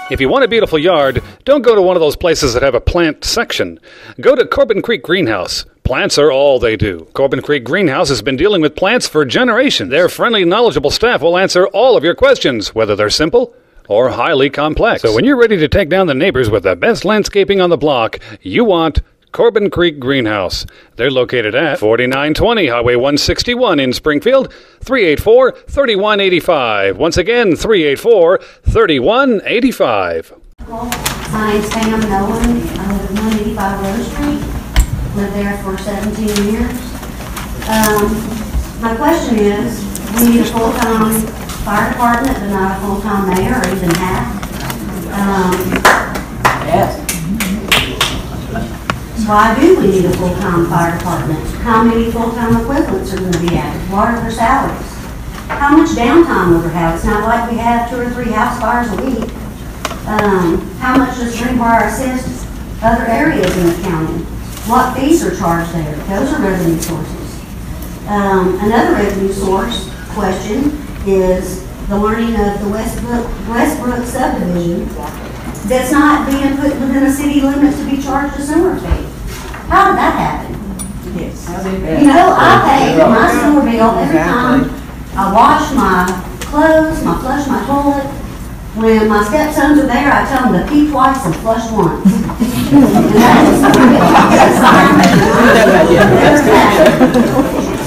If you want a beautiful yard, don't go to one of those places that have a plant section. Go to Corbin Creek Greenhouse. Plants are all they do. Corbin Creek Greenhouse has been dealing with plants for generations. Their friendly, knowledgeable staff will answer all of your questions, whether they're simple or highly complex. So when you're ready to take down the neighbors with the best landscaping on the block, you want Corbin Creek Greenhouse. They're located at 4920 Highway 161 in Springfield, 384-3185. Once again, 384-3185. My name's Pam Nolan. I live at 185 Rose Street. Lived there for 17 years. My question is, we need a full-time fire department, but not a full-time mayor, or even half. Yes. Why do we need a full-time fire department? How many full-time equivalents are going to be added? What are their salaries? How much downtime will they have? It's not like we have 2 or 3 house fires a week. How much does Greenbrier assist other areas in the county? What fees are charged there? Those are revenue sources. Another revenue source question is the learning of the Westbrook subdivision that's not being put within the city limits to be charged a sewer fee. How did that happen? Yes. You know, I pay my sewer bill every time I wash my clothes, I flush my toilet. When my stepsons are there, I tell them to pee twice and flush once. And that is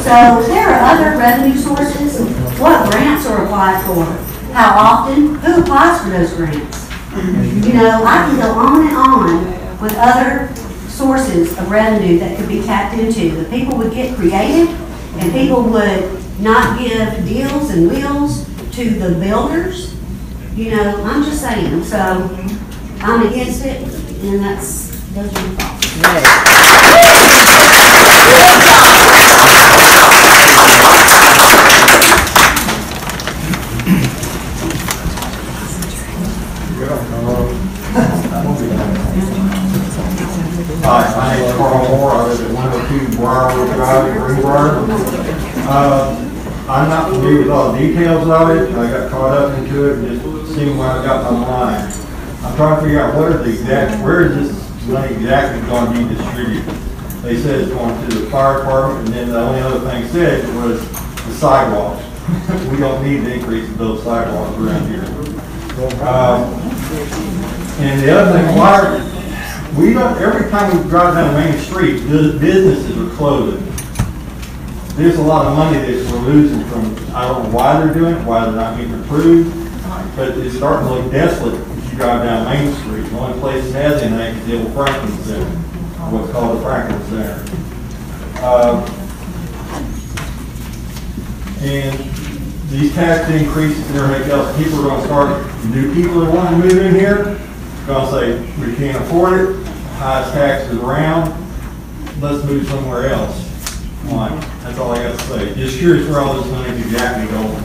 so there are other revenue sources. What grants are applied for? How often? Who applies for those grants? You know, I can go on and on with other sources of revenue that could be tapped into. The people would get creative, and people would not give deals and wheels to the builders. You know, I'm just saying. So I'm against it, and those are my thoughts. Hi, my name is Corbin. I live at 102 Briarwood Drive in Greenbrier. I'm not familiar with all the details of it. I got caught up into it and just seeing what I got in my mind. I'm trying to figure out where is this money exactly going to be distributed. They said it's going to the fire department, and then the only other thing said was the sidewalks. We don't need to increase to build sidewalks around here. And the other thing, every time we drive down the main street, businesses are closing. There's a lot of money that we're losing from, I don't know why they're doing it, why they're not getting approved, but it's starting to look desolate if you drive down Main Street. The only place that has anything is the old Franklin Center, what's called the Franklin Center. And these tax increases and everything else, people are going to start, new people that want to move in here, going to say, we can't afford it, highest taxes around, let's move somewhere else. That's all I got to say. Just curious where all this money is exactly going.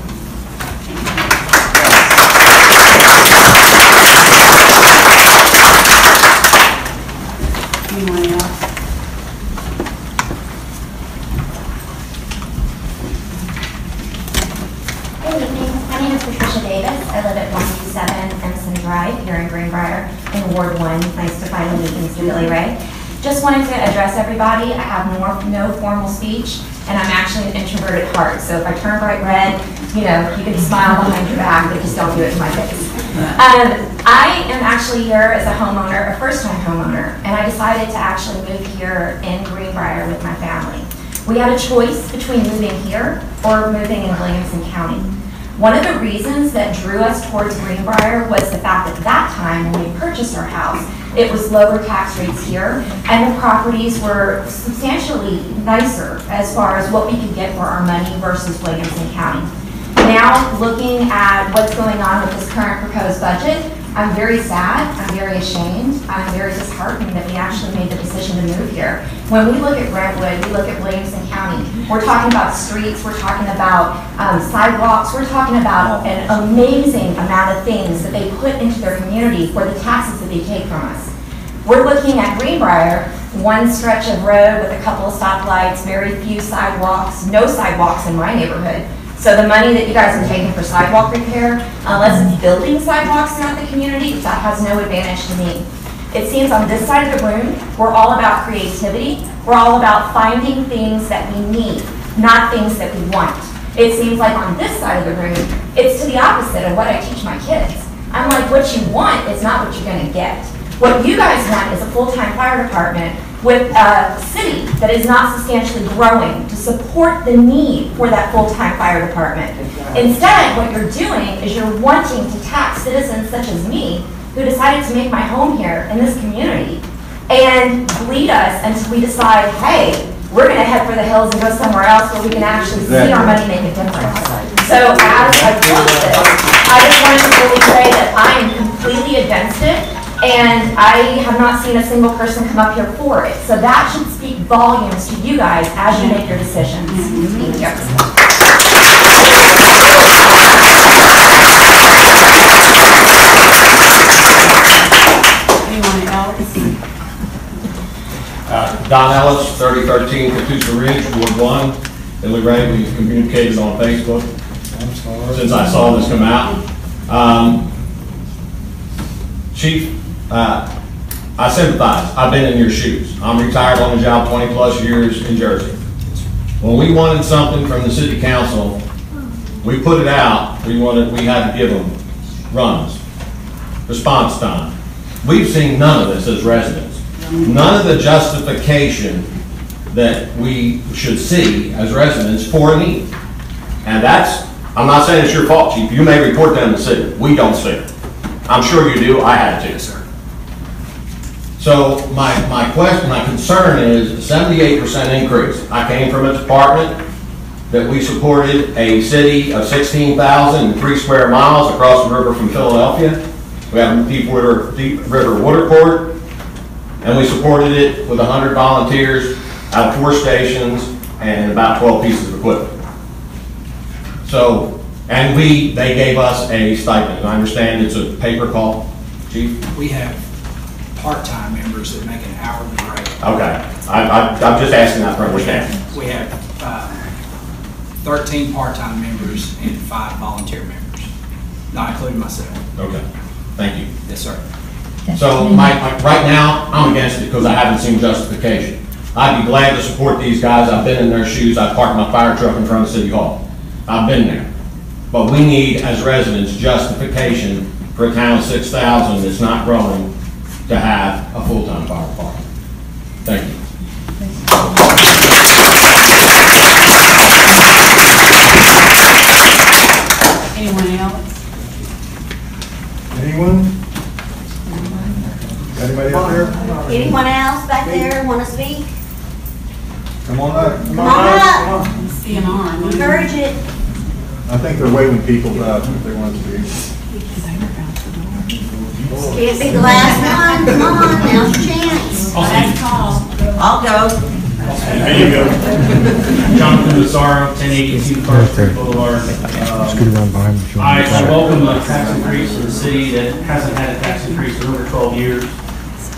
Anyone else? Good evening. My name is Patricia Davis. I live at 127 Emerson Drive here in Greenbrier in Ward 1. Nice to finally meet Mr. Billy Ray. Just wanted to address everybody. I have no formal speech, and I'm actually an introvert at heart. So if I turn bright red, you know, you can smile behind your back, but just don't do it to my face. I am actually here as a homeowner, a first-time homeowner, and I decided to actually move here in Greenbrier with my family. We had a choice between moving here or moving in Williamson County. One of the reasons that drew us towards Greenbrier was the fact that that time when we purchased our house, it was lower tax rates here, and the properties were substantially nicer as far as what we could get for our money versus Williamson County. Now, looking at what's going on with this current proposed budget, I'm very sad, I'm very ashamed, I'm very disheartened that we actually made the decision to move here. When we look at Brentwood, we look at Williamson County, we're talking about streets, we're talking about sidewalks, we're talking about an amazing amount of things that they put into their community for the taxes that they take from us. We're looking at Greenbrier, one stretch of road with a couple of stoplights, very few sidewalks, no sidewalks in my neighborhood. So the money that you guys are taking for sidewalk repair, unless it's building sidewalks throughout the community, that has no advantage to me. It seems on this side of the room, we're all about creativity. We're all about finding things that we need, not things that we want. It seems like on this side of the room, it's to the opposite of what I teach my kids. I'm like, what you want is not what you're gonna get. What you guys want is a full-time fire department with a city that is not substantially growing to support the need for that full-time fire department. Instead, what you're doing is you're wanting to tax citizens such as me who decided to make my home here in this community and bleed us until we decide, hey, we're going to head for the hills and go somewhere else where we can actually see our money make a difference. So as I close this, I just wanted to really say that I am completely against it, and I have not seen a single person come up here for it. So that should speak volumes to you guys as you make your decisions. Thank you. Anyone else? Don Ellis, 3013 Catoosa Ridge, Ward 1, Illinois. We've communicated on Facebook since I saw this come out. Chief, I sympathize. I've been in your shoes. I'm retired on the job 20 plus years in Jersey. When we wanted something from the city council, we put it out. We had to give them runs, response time. We've seen none of this as residents. None of the justification that we should see as residents for a need. And that's, I'm not saying it's your fault, Chief. You may report that in the city. We don't see it. I'm sure you do. I had to. Sir. So my question, my concern is a 78% increase. I came from a department that we supported a city of 16,003 square miles across the river from Philadelphia. We have a deep river water court. And we supported it with 100 volunteers out of 4 stations and about 12 pieces of equipment. So, and they gave us a stipend. I understand it's a paper call, Chief? We have part-time members that make an hourly rate. Okay, I'm just asking that for understanding. We have 13 part-time members and 5 volunteer members, not including myself. Okay, thank you. Yes, sir. So right now, I'm against it because I haven't seen justification. I'd be glad to support these guys. I've been in their shoes. I parked my fire truck in front of City Hall. I've been there. But we need, as residents, justification for a town of 6,000 that's not growing to have a full-time fire department. Thank you. Anyone else? Anyone? Anybody out there? Anyone else back there want to speak? Come on up. Come on up. See an arm. Encourage it. I think they're waving people up if they want to speak. Can't be the last one. Come on, now's your chance. Last call. I'll go. There you go. Jonathan Mazzaro, 1082 First Street Boulevard. I welcome a tax increase in the city that hasn't had a tax increase in over 12 years.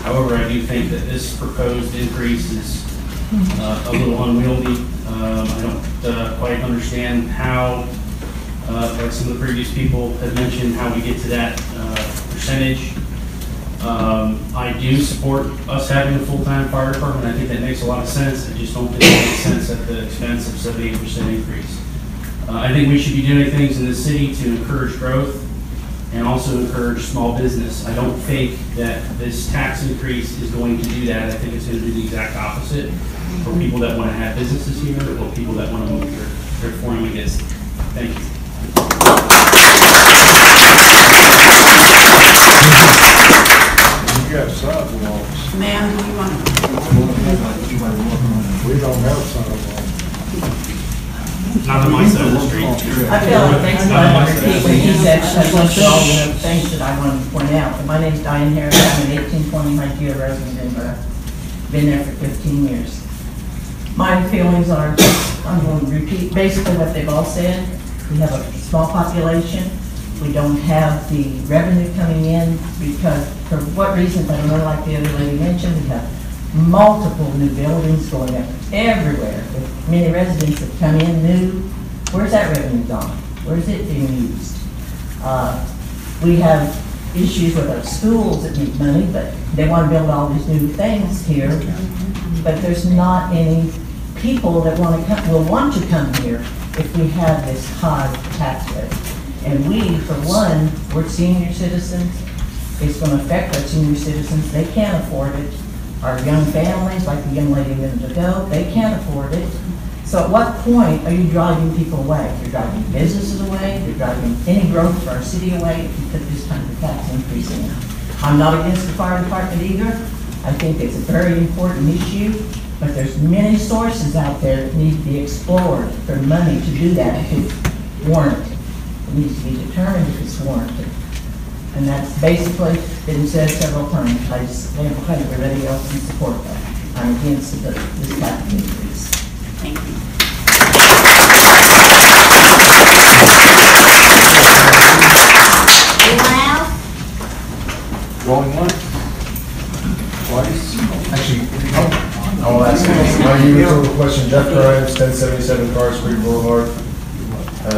However, I do think that this proposed increase is a little unwieldy. I don't quite understand how, like some of the previous people have mentioned, how we get to that percentage. I do support us having a full-time fire department. I think that makes a lot of sense. I just don't think it makes sense at the expense of 78% increase. I think we should be doing things in the city to encourage growth and also encourage small business. I don't think that this tax increase is going to do that. I think it's going to do the exact opposite for people that want to have businesses here or people that want to move here. Therefore, I'm against it. Thank you. You got sidewalks. Ma'am, do you want We don't have sidewalks. Not on my side of the street. I feel like repeat what he said, because those are all the things that I want to point out. My name's Diane Harris. I'm an 1820 Highfield resident in Greenbrier. Been there for 15 years. My feelings are, I'm going to repeat basically what they've all said. We have a small population. We don't have the revenue coming in because, for what reasons, I don't know, like the other lady mentioned, we have multiple new buildings going up everywhere. With many residents that come in new, Where's that revenue gone? Where's it being used? We have issues with our schools that need money, but they want to build all these new things here. But there's not any people that will want to come here if we have this high tax rate. And we, for one, we're senior citizens. It's going to affect our senior citizens. They can't afford it. Our young families, like the young lady a minute ago, they can't afford it. So at what point are you driving people away? You're driving businesses away. You're driving any growth for our city away if you put this kind of tax increase in. I'm not against the fire department either. I think it's a very important issue, but there's many sources out there that need to be explored for money to do that if it's warranted. It needs to be determined if it's warranted. And that's basically been said several times. I just thank everybody else in support of that. I'm against this tax increase. Thank you. Anyone else? Going once? Twice? Actually, I'll ask you a question. Jeff Grimes, 1077 Carr Street Boulevard. I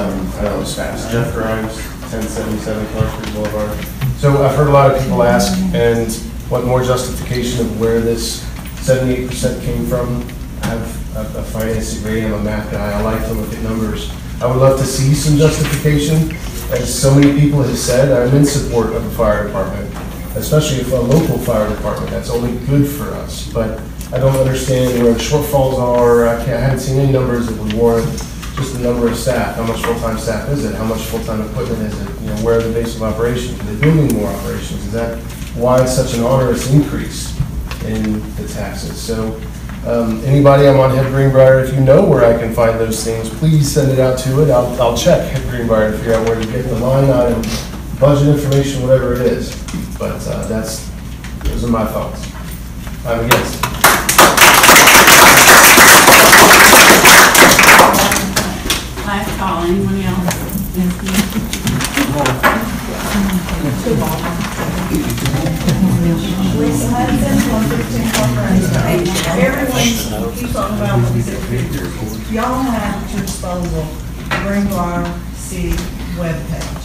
know it was fast. Jeff Grimes, 1077 Carr Street Boulevard. So I've heard a lot of people ask and want more justification of where this 78% came from. I have a finance degree, I'm a math guy, I like to look at numbers. I would love to see some justification. As so many people have said, I'm in support of the fire department, especially if a local fire department. That's only good for us. But I don't understand where the shortfalls are. I haven't seen any numbers that would warrant just the number of staff. How much full-time staff is it? How much full-time equipment is it? You know, where are the base of operations? Are they building more operations? Is that why it's such an onerous increase in the taxes? So anybody, I'm on Head Greenbrier. If you know where I can find those things, please send it out to it. I'll check Head Greenbrier to figure out where to get the line item, budget information, whatever it is. But those are my thoughts. I'm against. Last call, anyone else? Lisa Hudson, 115 Corporation. Everyone keeps on about what these figures. Y'all have at your disposal the Greenbrier City webpage.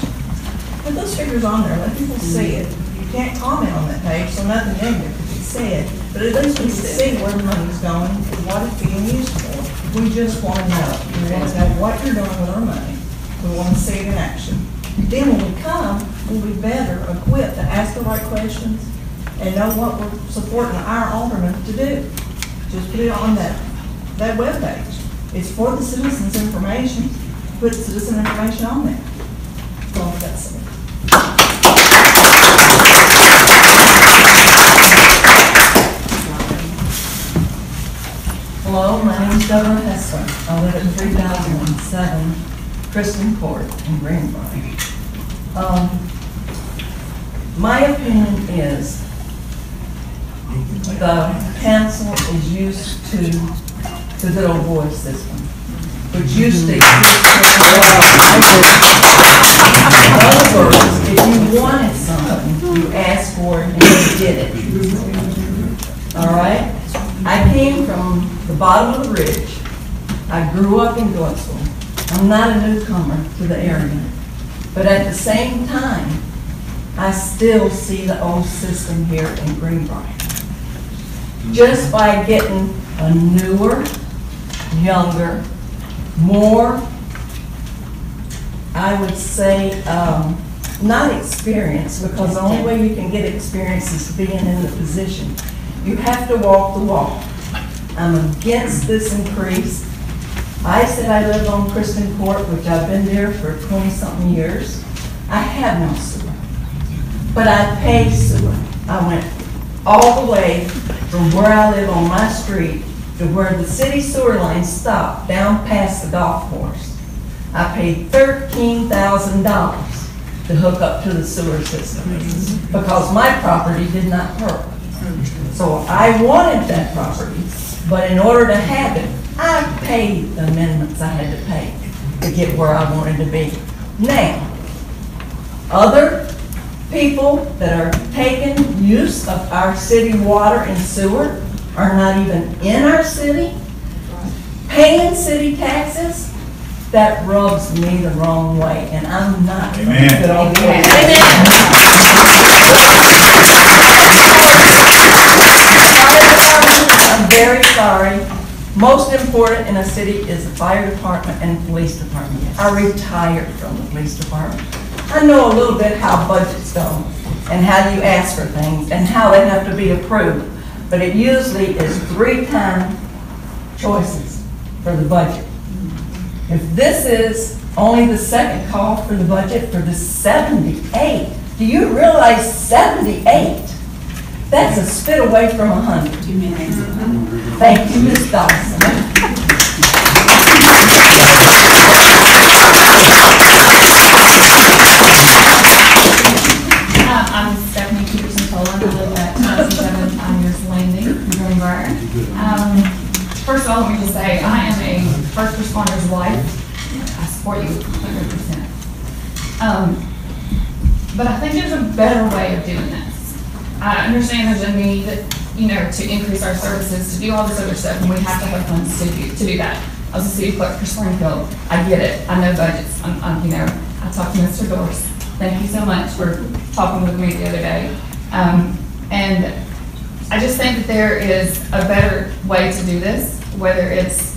Put those figures on there, let people see it. You can't comment on that page, so nothing negative can be said, but at least we can see where the money's going and what it's being used for. We just want to know. We want to know what you're doing with our money. We want to see it in action. Then when we come, we'll be better equipped to ask the right questions and know what we're supporting our aldermen to do. Just put it on that webpage. It's for the citizens' information. Put citizen information on there. That's all I've got to say. Hello, my name is Deborah Hessler. I live at 3007 Kristen Court in Greenbrier. My opinion is the council is used to the good old boy system, which used to exist for a while. In other words, if you wanted something, you asked for it and you did it. All right? I came from the bottom of the ridge. I grew up in Doylestown. I'm not a newcomer to the area. But at the same time, I still see the old system here in Greenbrier. Just by getting a newer, younger, more, I would say, not experience, because the only way you can get experience is being in the position. You have to walk the walk. I'm against this increase. I said I live on Kristen Court, which I've been there for 20-something years. I have no sewer, but I pay sewer. I went all the way from where I live on my street to where the city sewer line stopped down past the golf course. I paid $13,000 to hook up to the sewer system because my property did not perk. So I wanted that property, but in order to have it, I paid the amendments I had to pay to get where I wanted to be. Now, other people that are taking use of our city water and sewer are not even in our city, paying city taxes. that rubs me the wrong way, and I'm not. Amen. Get on board. I'm very sorry. Most important in a city is the fire department and police department. I retired from the police department. I know a little bit how budgets go and how you ask for things and how they have to be approved. But it usually is 3-time choices for the budget. If this is only the second call for the budget for the 78, do you realize 78? That's a spit away from 100. 2 minutes. Thank you, Ms. Dawson. I'm Stephanie Peterson-Tolan. I live at 97 Pioneers Landing, Greenbrier. First of all, let me just say, I am a first responder's wife. I support you 100%. But I think there's a better way of doing this. I understand there's a need, to increase our services, to do all this other stuff, and we have to have funds to do that. I was a city clerk for Springfield. I get it. I know budgets. I talked to Mr. Dorse. Thank you so much for talking with me the other day. And I just think that there is a better way to do this, whether it's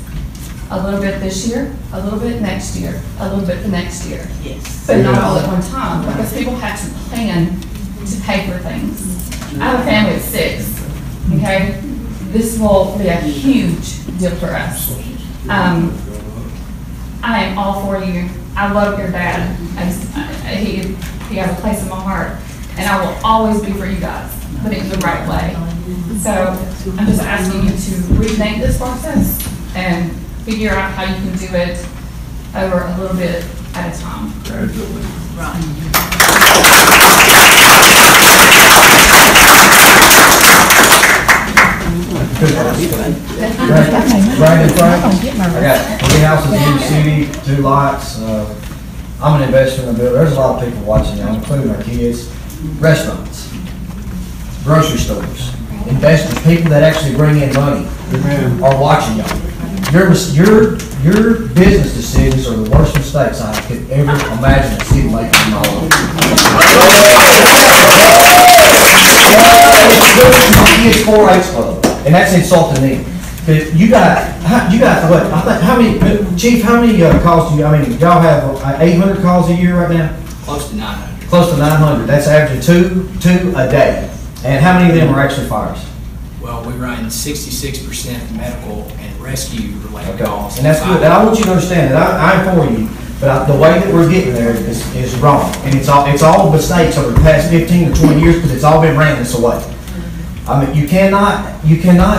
a little bit this year, a little bit next year, a little bit the next year. Yes. But not all at one time, because people have to plan to pay for things. I have a family of 6, okay? This will be a huge deal for us. I am all for you. I love your dad. He has a place in my heart, and I will always be for you guys, but in the right way. So I'm just asking you to rethink this process and figure out how you can do it over a little bit at a time. Brandon Frank. I got 3 houses in the city, 2 lots. I'm an investor in the building. There's a lot of people watching now, including our kids. Restaurants, grocery stores, investors, people that actually bring in money are watching y'all. Your business decisions are the worst mistakes I could ever imagine a city making in my life. Kids 4-H club, and that's insulting me. But you got what? I think how many, Chief? How many calls do you? I mean, y'all have 800 calls a year right now. Close to 900. Close to 900. That's averaging two a day. And how many of them are actually fires? Well, we run 66% medical and rescue related calls. And that's good. And I want you to understand that I'm for you, but the way that we're getting there is wrong. And it's all mistakes over the past 15 to 20 years because it's all been ran this away. I mean, you cannot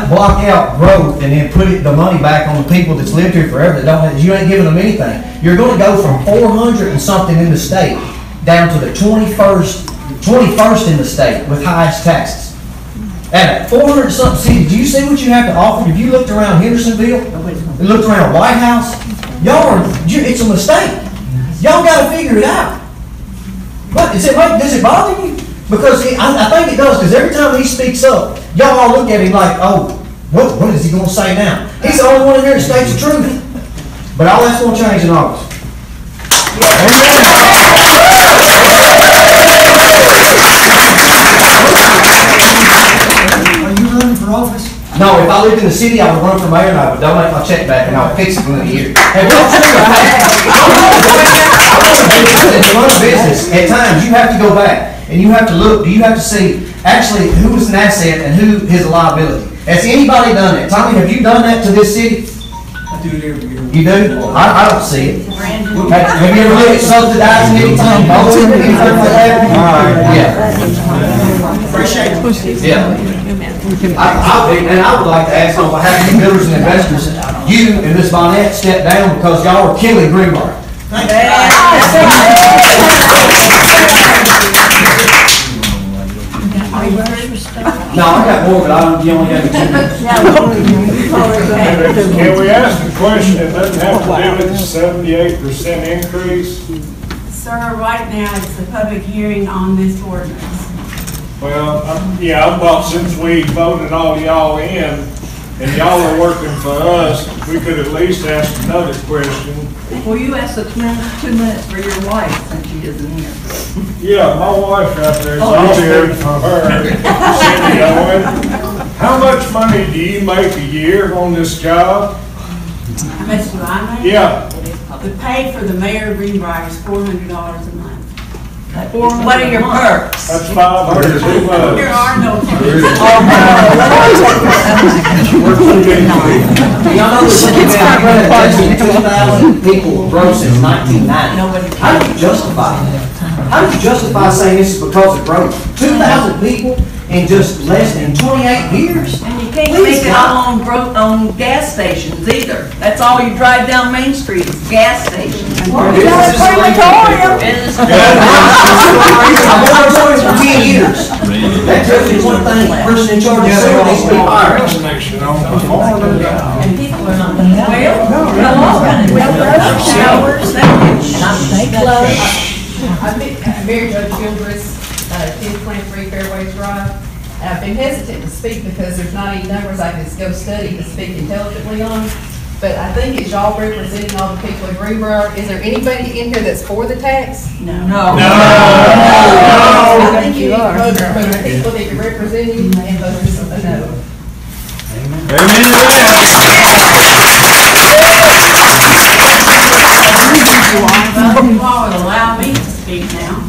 block out growth and then put the money back on the people that's lived here forever that you ain't giving them anything. You're going to go from 400 and something in the state down to the 21st in the state with highest taxes. At 400 something cities, do you see what you have to offer? If you looked around Hendersonville and looked around White House, it's a mistake. Y'all got to figure it out. But does it bother you? Because I think it does, because every time he speaks up, y'all all look at him like, oh, what is he going to say now? He's the only one in here that states the truth. But all that's going to change in August. Are you running for office? No, if I lived in the city, I would run for mayor and I would donate my check back and I would fix it within a year. And to run a business, at times you have to go back and you have to look, you have to see actually who is an asset and who is a liability. Has anybody done that? Tommy, have you done that to this city? I do it every year. You do? I don't see it. Have you ever looked at subsidizing anything? Yeah. Appreciate it. Yeah. And I would like to ask on behalf of the builders and investors, you and Ms. Bonnet step down because y'all are killing Greenbrier. No, I got more, but you only have 2 minutes. Can we ask a question that doesn't have to do with the 78% increase? Sir, right now it's a public hearing on this ordinance. Well, yeah, I thought since we voted all y'all in, and y'all are working for us, we could at least ask another question. Well, you asked the 2 minutes for your wife since she isn't here. Yeah, my wife's out there, I'll hear from her. Cindy Owen, how much money do you make a year on this job? How much do I make? Yeah. The pay for the mayor of Greenbrier is $400 a month. What are your perks? That's 500 too much. There are no Y'all know this is 2,000 people grow since 1990. How do you justify that? How do you justify saying this is because of growth? 2,000 people in just less than 28 years? And you can't make it all on gas stations either. That's all you drive down Main Street is gas stations. I've been for 10 years. That tells me one thing, the person in charge of the sewer needs to be fired. And people are not going to showers, I'm Mary Jo Childress, 1023 Fairways Drive. I've been hesitant to speak because there's not any numbers I can go study to speak intelligently on. But I think as y'all representing all the people in Greenbrier, is there anybody in here that's for the tax? No. I think you are. Vote for the people that you're representing and vote for something no. Amen to Well, if you all would allow me to speak now,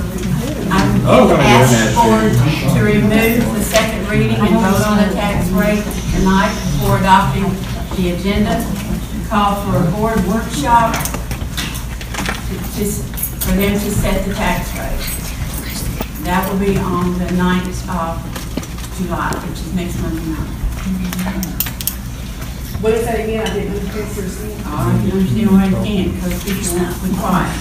I'm going to ask the board to remove the second reading and vote on the tax rate tonight before adopting the agenda. Call for a board workshop for them to set the tax rate. That will be on the 9th of July, which is next Monday night. What is that again? I didn't understand. I can understand why you can't, because people won't be quiet.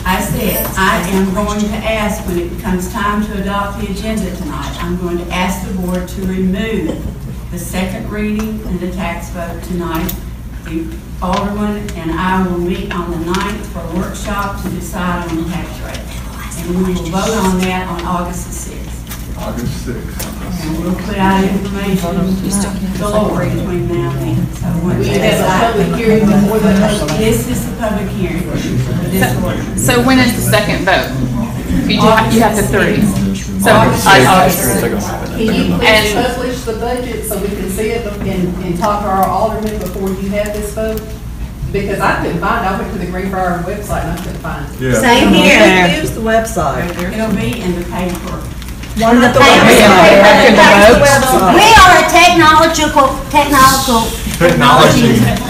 I said, I am going to ask, when it becomes time to adopt the agenda tonight, I'm going to ask the board to remove the second reading and the tax vote tonight. The alderman and I will meet on the 9th for a workshop to decide on the tax rate. And we will vote on that on August the 6th. August 6th. And we'll put out information galore between now and then. So once We that's have a out, public hearing before the this is the public hearing for this ordinance. So when is the second vote? You have to 3. So August. Can you please publish the budget so we can see it and talk to our alderman before you have this vote? Because I couldn't find it. I went to the Greenbrier website and I couldn't find it. Yeah. Same here. Use the website. It'll be in the paper. One of the We are a technology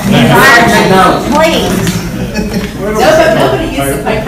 environment. Please. Nobody uses the paper.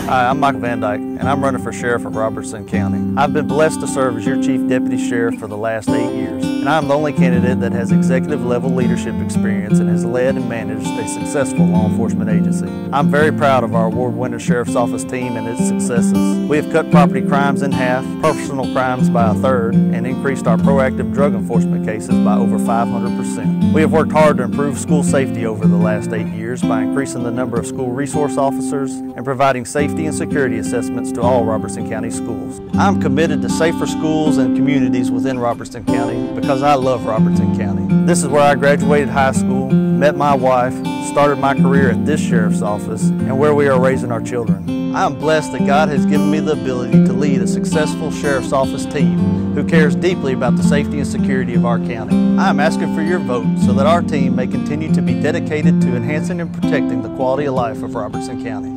Hi, I'm Mike Van Dyke, and I'm running for sheriff of Robertson County. I've been blessed to serve as your chief deputy sheriff for the last 8 years, and I'm the only candidate that has executive level leadership experience and has led and managed a successful law enforcement agency. I'm very proud of our award-winning sheriff's office team and its successes. We have cut property crimes in half, personal crimes by 1/3, and increased our proactive drug enforcement cases by over 500%. We have worked hard to improve school safety over the last 8 years by increasing the number of school resource officers and providing safety and security assessments to all Robertson County schools. I'm committed to safer schools and communities within Robertson County because I love Robertson County. This is where I graduated high school, met my wife, started my career at this sheriff's office, and where we are raising our children. I am blessed that God has given me the ability to lead a successful sheriff's office team who cares deeply about the safety and security of our county. I am asking for your vote so that our team may continue to be dedicated to enhancing and protecting the quality of life of Robertson County.